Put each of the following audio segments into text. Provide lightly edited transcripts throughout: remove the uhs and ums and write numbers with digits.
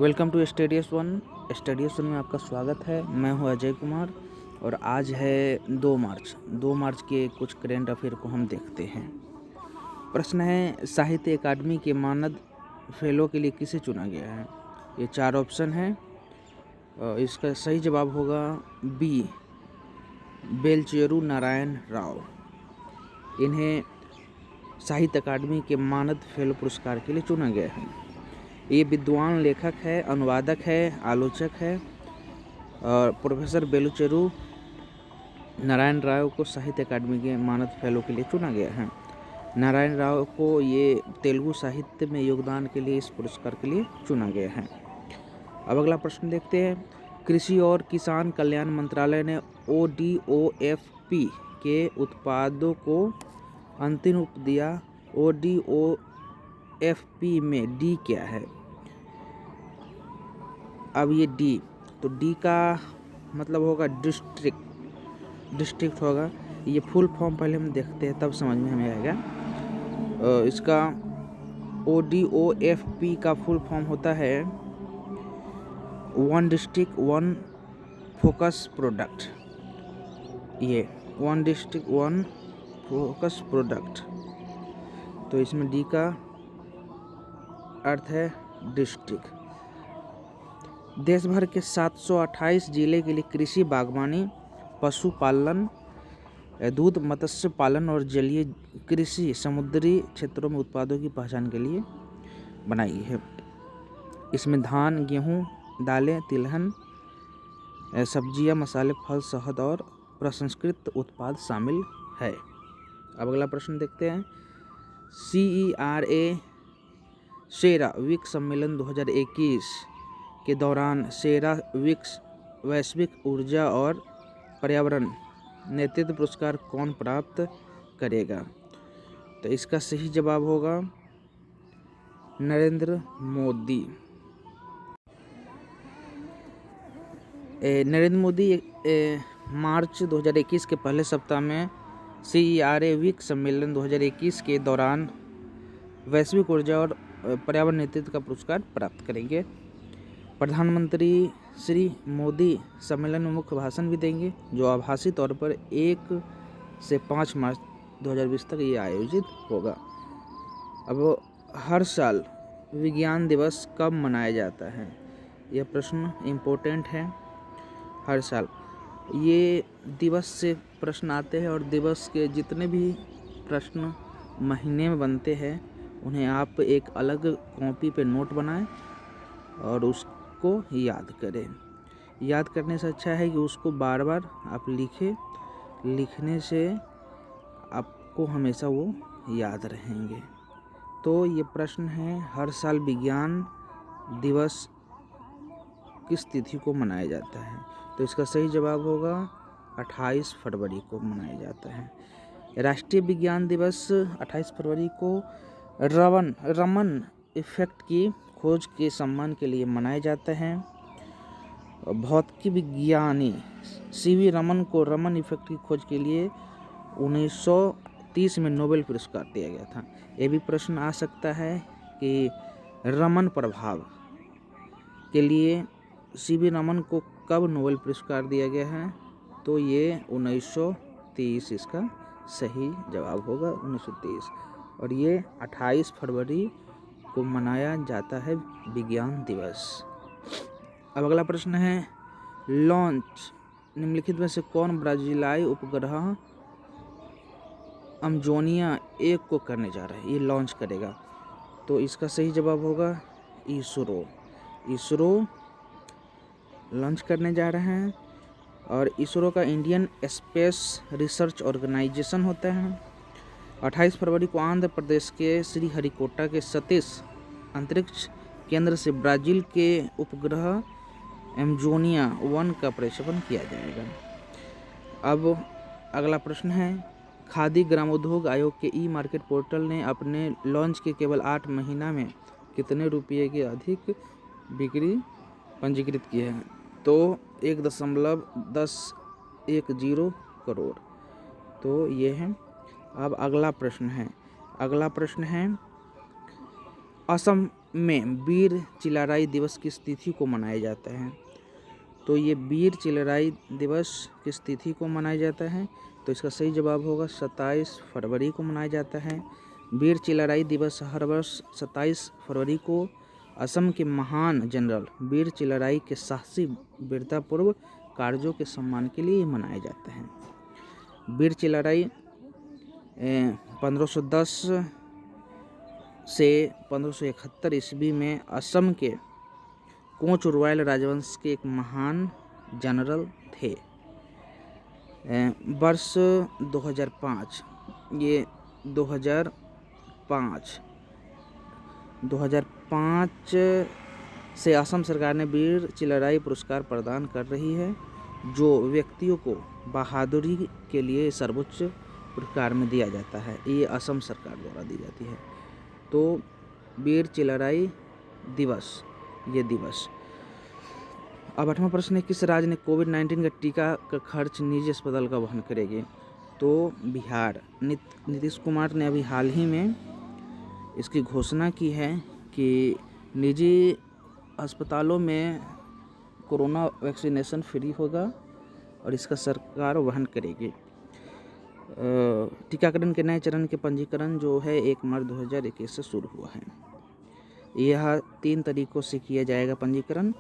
Welcome to studies one में आपका स्वागत है। मैं हूं अजय कुमार और आज है 2 मार्च के कुछ करेंट अफेयर को हम देखते हैं। प्रश्न है, साहित्य अकादमी के मानद फेलो के लिए किसे चुना गया है? ये 4 ऑप्शन है। इसका सही जवाब होगा बी, बेलचेरू नारायण राव। इन्हें साहित्य अकादमी के मानद फेलो पुरस्कार के लिए चुना गया है। ये विद्वान लेखक है, अनुवादक है, आलोचक है और प्रोफेसर बेलचेरू नारायण राव को साहित्य अकादमी के मानद फेलो के लिए चुना गया है। नारायण राव को ये तेलुगु साहित्य में योगदान के लिए इस पुरस्कार के लिए चुना गया है। अब अगला प्रश्न देखते हैं। कृषि और किसान कल्याण मंत्रालय ने ODOFP के उत्पादों को अंतिम रूप दिया। ODOFP में डी क्या है? अब ये डी, तो डी का मतलब होगा डिस्ट्रिक्ट होगा। ये फुल फॉर्म पहले हम देखते हैं तब समझ में हमें आएगा। इसका ODOFP का फुल फॉर्म होता है one district one focus product. ये one district one focus product, तो इसमें डी का अर्थ है डिस्ट्रिक्ट। देश भर के 728 जिले के लिए कृषि, बागवानी, पशुपालन, दूध, मत्स्य पालन और जलीय कृषि समुद्री क्षेत्रों में उत्पादों की पहचान के लिए बनाई है। इसमें धान, गेहूं, दालें, तिलहन, सब्जियां, मसाले, फल, शहद और प्रसंस्कृत उत्पाद शामिल है। अब अगला प्रश्न देखते हैं। CERA सेरा विक सम्मेलन 2021 के दौरान सेरा वैश्विक ऊर्जा और पर्यावरण नेतृत्व पुरस्कार कौन प्राप्त करेगा? तो इसका सही जवाब होगा नरेंद्र मोदी। नरेंद्र मोदी मार्च 2021 के पहले सप्ताह में CERA विक सम्मेलन 2021 के दौरान वैश्विक ऊर्जा और पर्यावरण नेतृत्व का पुरस्कार प्राप्त करेंगे। प्रधानमंत्री श्री मोदी सम्मेलन में मुख्य भाषण भी देंगे, जो आभासी तौर पर 1 से 5 मार्च 2020 तक ये आयोजित होगा। अब हर साल विज्ञान दिवस कब मनाया जाता है? यह प्रश्न इम्पोर्टेंट है। हर साल ये दिवस से प्रश्न आते हैं और दिवस के जितने भी प्रश्न महीने में बनते हैं उन्हें आप एक अलग कॉपी पे नोट बनाएं और उसको याद करें। याद करने से अच्छा है कि उसको बार बार आप लिखें। लिखने से आपको हमेशा वो याद रहेंगे। तो ये प्रश्न है, हर साल विज्ञान दिवस किस तिथि को मनाया जाता है? तो इसका सही जवाब होगा 28 फरवरी को मनाया जाता है। राष्ट्रीय विज्ञान दिवस 28 फरवरी को रमन इफेक्ट की खोज के सम्मान के लिए मनाया जाता है। भौतिकी विज्ञानी CV रमन को रमन इफेक्ट की खोज के लिए 1930 में नोबेल पुरस्कार दिया गया था। ये भी प्रश्न आ सकता है कि रमन प्रभाव के लिए CV रमन को कब नोबेल पुरस्कार दिया गया है? तो ये 1930 इसका सही जवाब होगा, 1930। और ये 28 फरवरी को मनाया जाता है विज्ञान दिवस। अब अगला प्रश्न है, लॉन्च निम्नलिखित में से कौन ब्राजीलियाई उपग्रह अमेजोनिया 1 को करने जा रहा है? ये लॉन्च करेगा। तो इसका सही जवाब होगा इसरो लॉन्च करने जा रहे हैं। और इसरो का इंडियन स्पेस रिसर्च ऑर्गेनाइजेशन होता है। 28 फरवरी को आंध्र प्रदेश के श्रीहरिकोटा के सतीश अंतरिक्ष केंद्र से ब्राज़ील के उपग्रह अमेजोनिया 1 का प्रक्षेपण किया जाएगा। अब अगला प्रश्न है, खादी ग्रामोद्योग आयोग के ई-मार्केट पोर्टल ने अपने लॉन्च के केवल 8 महीना में कितने रुपये की अधिक बिक्री पंजीकृत की है? तो 1.1010 करोड़। तो ये है। अब अगला प्रश्न है, असम में वीर चिल्लाराय दिवस किस तिथि को मनाया जाता है? तो ये वीर चिल्लाराय दिवस किस तिथि को मनाया जाता है? तो इसका सही जवाब होगा 27 फरवरी को मनाया जाता है। वीर चिल्लाराय दिवस हर वर्ष 27 फरवरी को असम के महान जनरल वीर चिल्लाराय के साहसी वीरतापूर्व कार्यों के सम्मान के लिए मनाया जाता है। वीर चिल्लाराय 1510 से 1571 ईस्वी में असम के कोच रॉयल राजवंश के एक महान जनरल थे। वर्ष 2005 ये 2005 से असम सरकार ने वीर चिल्लाराय पुरस्कार प्रदान कर रही है, जो व्यक्तियों को बहादुरी के लिए सर्वोच्च पुरस्कार में दिया जाता है। ये असम सरकार द्वारा दी जाती है। तो वीर चिल्लाराय दिवस ये दिवस। अब 8वां प्रश्न है, किस राज्य ने कोविड-19 का टीका का खर्च निजी अस्पताल का वहन करेगी? तो बिहार। नीतीश कुमार ने अभी हाल ही में इसकी घोषणा की है कि निजी अस्पतालों में कोरोना वैक्सीनेशन फ्री होगा और इसका सरकार वहन करेगी। टीकाकरण के नए चरण के पंजीकरण जो है 1 मार्च 2021 से शुरू हुआ है। यह 3 तरीकों से किया जाएगा पंजीकरण: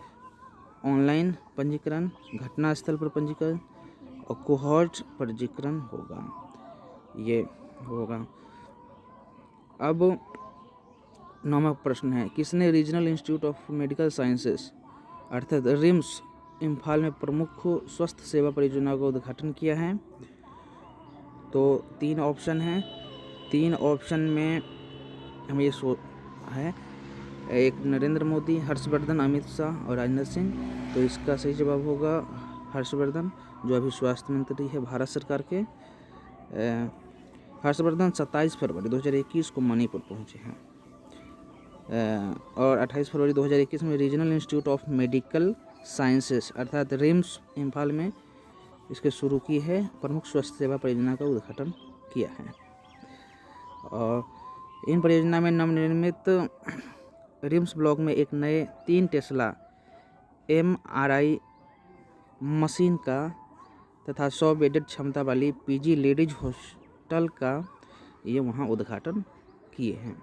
ऑनलाइन पंजीकरण, घटना स्थल पर पंजीकरण और कोहॉर्ट पंजीकरण होगा। ये होगा। अब 9वां प्रश्न है, किसने regional institute of medical sciences अर्थात रिम्स इम्फाल में प्रमुख स्वास्थ्य सेवा परियोजना का उद्घाटन किया है? तो 3 ऑप्शन हैं। 3 ऑप्शन में हमें ये है, एक नरेंद्र मोदी, हर्षवर्धन, अमित शाह और राजनाथ सिंह। तो इसका सही जवाब होगा हर्षवर्धन, जो अभी स्वास्थ्य मंत्री है भारत सरकार के। हर्षवर्धन 27 फरवरी 2021 को मणिपुर पहुंचे हैं और 28 फरवरी 2021 में regional institute of medical sciences अर्थात रिम्स इम्फाल में इसके शुरू की है, प्रमुख स्वास्थ्य सेवा परियोजना का उद्घाटन किया है। और इन परियोजना में नवनिर्मित रिम्स ब्लॉक में एक नए 3 टेस्ला MRI मशीन का तथा 100 बेडेड क्षमता वाली PG लेडीज हॉस्टल का ये वहाँ उद्घाटन किए हैं।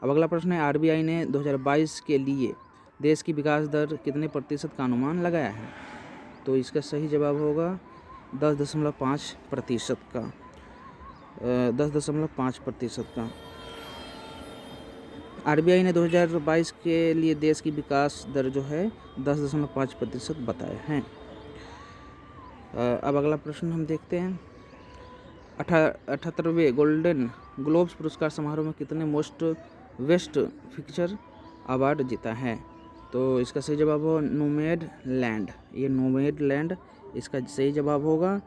अब अगला प्रश्न है, RBI ने 2022 के लिए देश की विकास दर कितने प्रतिशत का अनुमान लगाया है? तो इसका सही जवाब होगा 10.5% का। 10.5% का। RBI ने 2022 के लिए देश की विकास दर जो है 10.5% बताए हैं। अब अगला प्रश्न हम देखते हैं, 78वें गोल्डन ग्लोब्स पुरस्कार समारोह में कितने मोस्ट बेस्ट पिक्चर अवार्ड जीता है? तो इसका सही जवाब होगा नोमैडलैंड। ये नोमैडलैंड इसका सही जवाब होगा।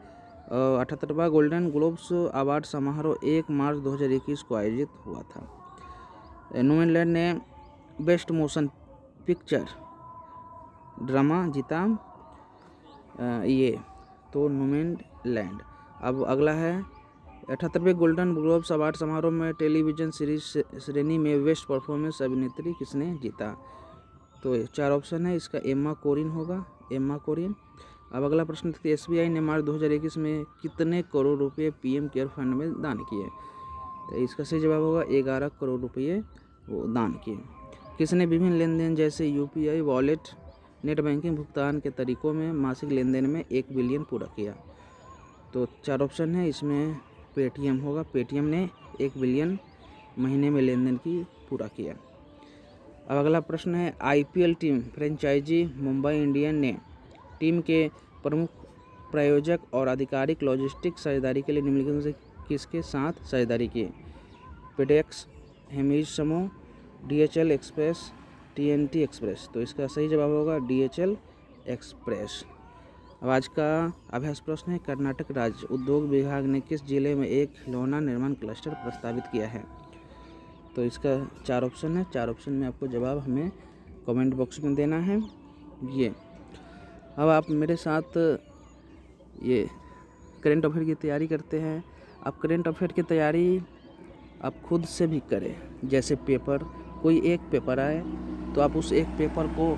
78वां गोल्डन ग्लोब्स अवार्ड समारोह 1 मार्च 2021 को आयोजित हुआ था। नोमैडलैंड ने बेस्ट मोशन पिक्चर ड्रामा जीता ये, तो नोमैडलैंड। अब अगला है, 78वें गोल्डन ग्लोब्स अवार्ड समारोह में टेलीविजन सीरीज श्रेणी में बेस्ट परफॉर्मेंस अभिनेत्री किसने जीता? तो 4 ऑप्शन है, इसका एम्मा कोरिन होगा, एम्मा कोरिन। अब अगला प्रश्न, SBI ने मार्च 2021 में कितने करोड़ रुपए PM केयर फंड में दान किए? तो इसका सही जवाब होगा 11 करोड़ रुपये वो दान किए। किसने विभिन्न लेन देन जैसे UPI वॉलेट, नेट बैंकिंग भुगतान के तरीकों में मासिक लेन देन में 1 बिलियन पूरा किया? तो 4 ऑप्शन है, इसमें पेटीएम होगा, पेटीएम ने 1 बिलियन महीने में लेन देन की पूरा किया। अब अगला प्रश्न है, IPL team franchise Mumbai Indian ने टीम के प्रमुख प्रायोजक और आधिकारिक लॉजिस्टिक साझेदारी के लिए निम्नलिखित में से किसके साथ साझेदारी की? पेडेक्स, हेमिज समूह, DHL एक्सप्रेस, TNT एक्सप्रेस। तो इसका सही जवाब होगा DHL एक्सप्रेस। अब आज का अभ्यास प्रश्न है, कर्नाटक राज्य उद्योग विभाग ने किस जिले में एक खिलौना निर्माण क्लस्टर प्रस्तावित किया है? तो इसका 4 ऑप्शन है, 4 ऑप्शन में आपको जवाब हमें कमेंट बॉक्स में देना है। ये अब आप मेरे साथ ये करेंट अफेयर की तैयारी करते हैं। आप करेंट अफेयर की तैयारी आप खुद से भी करें, जैसे पेपर कोई एक पेपर आए तो आप उस एक पेपर को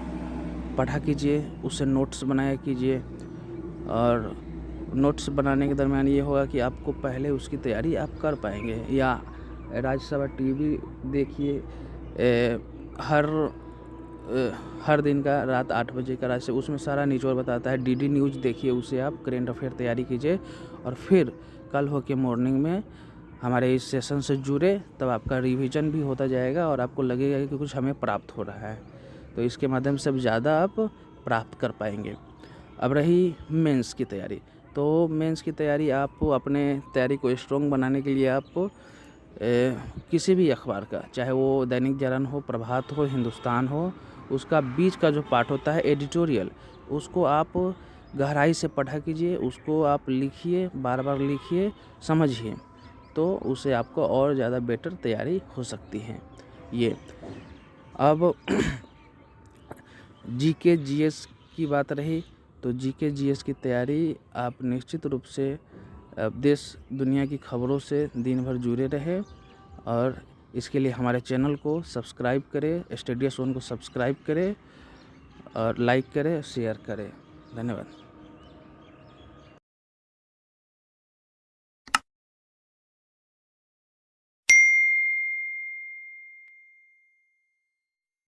पढ़ा कीजिए, उससे नोट्स बनाया कीजिए। और नोट्स बनाने के दरमियान ये होगा कि आपको पहले उसकी तैयारी आप कर पाएंगे। या राज्यसभा टीवी देखिए, हर दिन का रात 8 बजे का राज्य, उसमें सारा निचोड़ बताता है। डीडी न्यूज़ देखिए, उसे आप करेंट अफेयर तैयारी कीजिए और फिर कल हो के मॉर्निंग में हमारे इस सेशन से जुड़े, तब आपका रिवीजन भी होता जाएगा और आपको लगेगा कि कुछ हमें प्राप्त हो रहा है। तो इसके माध्यम से अब ज़्यादा आप प्राप्त कर पाएंगे। अब रही मेंस की तैयारी, तो मेंस की तैयारी आप अपने तैयारी को स्ट्रॉन्ग बनाने के लिए आप किसी भी अखबार का, चाहे वो दैनिक जागरण हो, प्रभात हो, हिंदुस्तान हो, उसका बीच का जो पार्ट होता है एडिटोरियल, उसको आप गहराई से पढ़ा कीजिए, उसको आप लिखिए, बार बार लिखिए, समझिए, तो उससे आपको और ज़्यादा बेटर तैयारी हो सकती है। ये अब जीके जीएस की बात रही, तो जीके जीएस की तैयारी आप निश्चित रूप से देश दुनिया की खबरों से दिन भर जुड़े रहे और इसके लिए हमारे चैनल को सब्सक्राइब करें, स्टडी जोन को सब्सक्राइब करें और लाइक करें, शेयर करें। धन्यवाद।